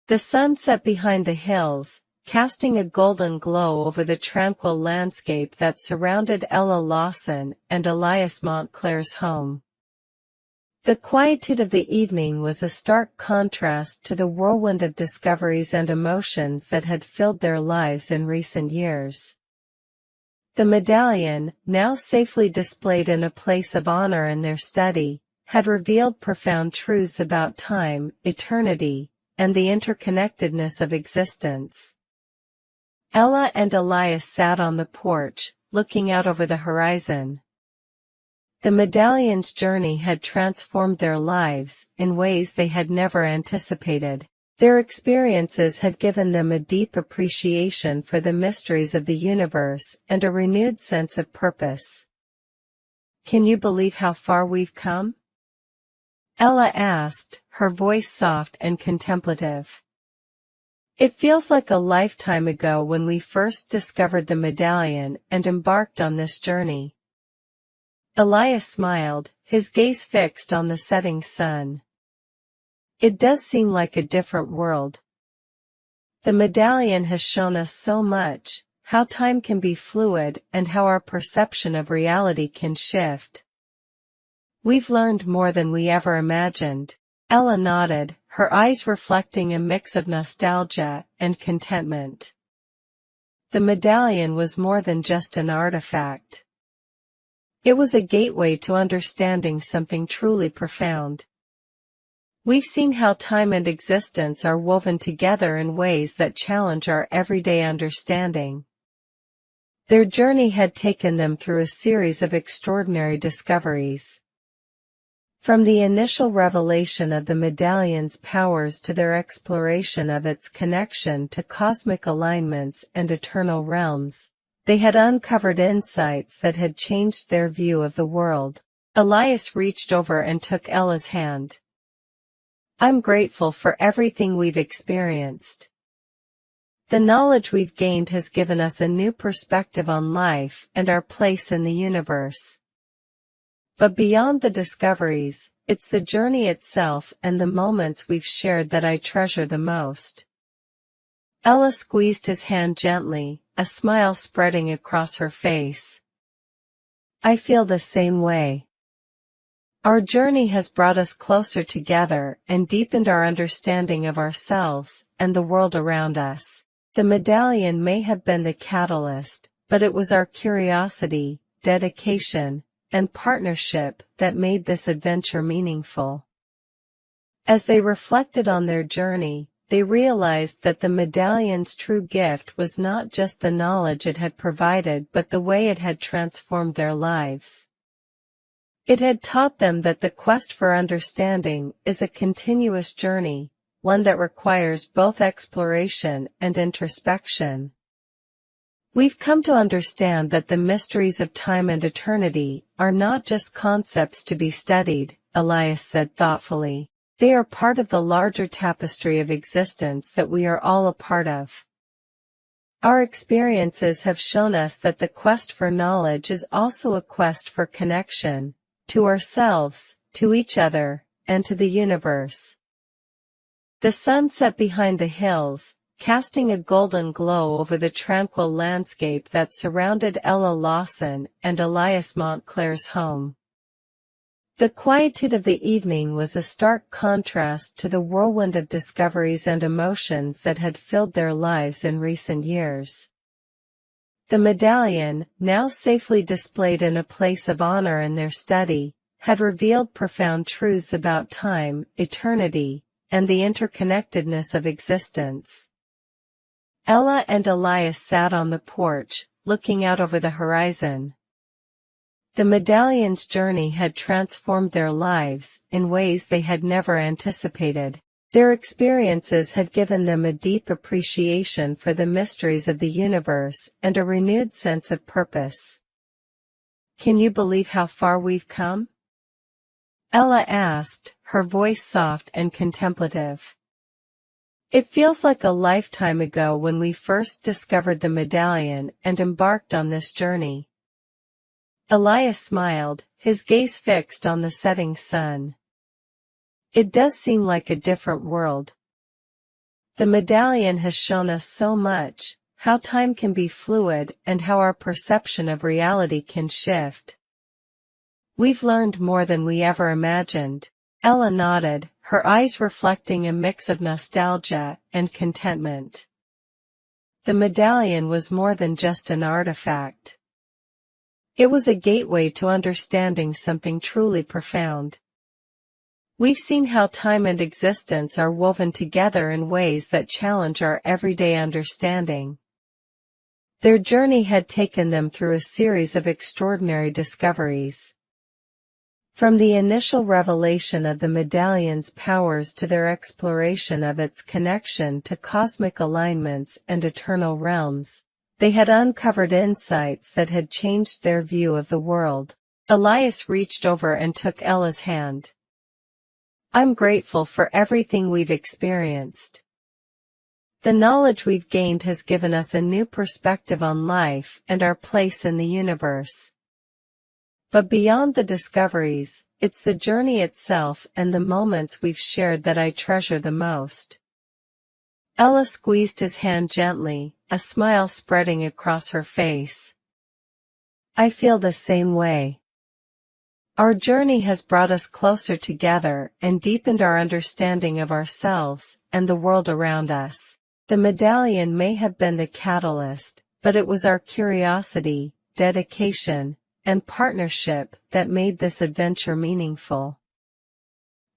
The sun set behind the hills, casting a golden glow over the tranquil landscape that surrounded Ella Lawson and Elias Montclair's home. The quietude of the evening was a stark contrast to the whirlwind of discoveries and emotions that had filled their lives in recent years. The medallion, now safely displayed in a place of honor in their study, had revealed profound truths about time, eternity, and the interconnectedness of existence. Ella and Elias sat on the porch, looking out over the horizon. The medallion's journey had transformed their lives in ways they had never anticipated. Their experiences had given them a deep appreciation for the mysteries of the universe and a renewed sense of purpose. "Can you believe how far we've come?" Ella asked, her voice soft and contemplative. "It feels like a lifetime ago when we first discovered the medallion and embarked on this journey." Elias smiled, his gaze fixed on the setting sun. "It does seem like a different world. The medallion has shown us so much, how time can be fluid and how our perception of reality can shift. We've learned more than we ever imagined." Ella nodded, her eyes reflecting a mix of nostalgia and contentment. The medallion was more than just an artifact. It was a gateway to understanding something truly profound. We've seen how time and existence are woven together in ways that challenge our everyday understanding. Their journey had taken them through a series of extraordinary discoveries. From the initial revelation of the medallion's powers to their exploration of its connection to cosmic alignments and eternal realms, they had uncovered insights that had changed their view of the world. Elias reached over and took Ella's hand. "I'm grateful for everything we've experienced. The knowledge we've gained has given us a new perspective on life and our place in the universe. But beyond the discoveries, it's the journey itself and the moments we've shared that I treasure the most." Ella squeezed his hand gently, a smile spreading across her face. "I feel the same way. Our journey has brought us closer together and deepened our understanding of ourselves and the world around us. The medallion may have been the catalyst, but it was our curiosity, dedication, and partnership that made this adventure meaningful." As they reflected on their journey, they realized that the medallion's true gift was not just the knowledge it had provided but the way it had transformed their lives. It had taught them that the quest for understanding is a continuous journey, one that requires both exploration and introspection. "We've come to understand that the mysteries of time and eternity are not just concepts to be studied," Elias said thoughtfully. "They are part of the larger tapestry of existence that we are all a part of. Our experiences have shown us that the quest for knowledge is also a quest for connection, to ourselves, to each other, and to the universe." The sun set behind the hills, casting a golden glow over the tranquil landscape that surrounded Ella Lawson and Elias Montclair's home. The quietude of the evening was a stark contrast to the whirlwind of discoveries and emotions that had filled their lives in recent years. The medallion, now safely displayed in a place of honor in their study, had revealed profound truths about time, eternity, and the interconnectedness of existence. Ella and Elias sat on the porch, looking out over the horizon. The medallion's journey had transformed their lives in ways they had never anticipated. Their experiences had given them a deep appreciation for the mysteries of the universe and a renewed sense of purpose. "Can you believe how far we've come?" Ella asked, her voice soft and contemplative. "It feels like a lifetime ago when we first discovered the medallion and embarked on this journey." Elias smiled, his gaze fixed on the setting sun. "It does seem like a different world. The medallion has shown us so much, how time can be fluid and how our perception of reality can shift. We've learned more than we ever imagined. Ella nodded, her eyes reflecting a mix of nostalgia and contentment. The medallion was more than just an artifact. It was a gateway to understanding something truly profound. We've seen how time and existence are woven together in ways that challenge our everyday understanding. Their journey had taken them through a series of extraordinary discoveries. From the initial revelation of the medallion's powers to their exploration of its connection to cosmic alignments and eternal realms, they had uncovered insights that had changed their view of the world. Elias reached over and took Ella's hand. "I'm grateful for everything we've experienced. The knowledge we've gained has given us a new perspective on life and our place in the universe. But beyond the discoveries, it's the journey itself and the moments we've shared that I treasure the most." Ella squeezed his hand gently, a smile spreading across her face. "I feel the same way. Our journey has brought us closer together and deepened our understanding of ourselves and the world around us. The medallion may have been the catalyst, but it was our curiosity, dedication, and partnership that made this adventure meaningful."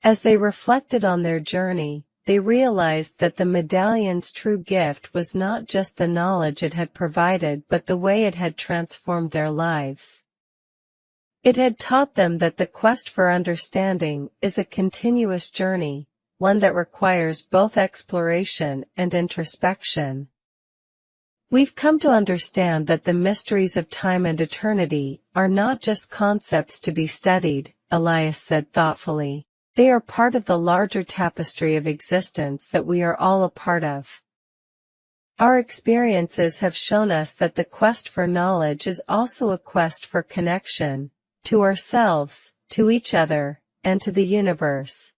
As they reflected on their journey, they realized that the medallion's true gift was not just the knowledge it had provided but the way it had transformed their lives. It had taught them that the quest for understanding is a continuous journey, one that requires both exploration and introspection. "We've come to understand that the mysteries of time and eternity are not just concepts to be studied," Elias said thoughtfully. "They are part of the larger tapestry of existence that we are all a part of. Our experiences have shown us that the quest for knowledge is also a quest for connection, to ourselves, to each other, and to the universe."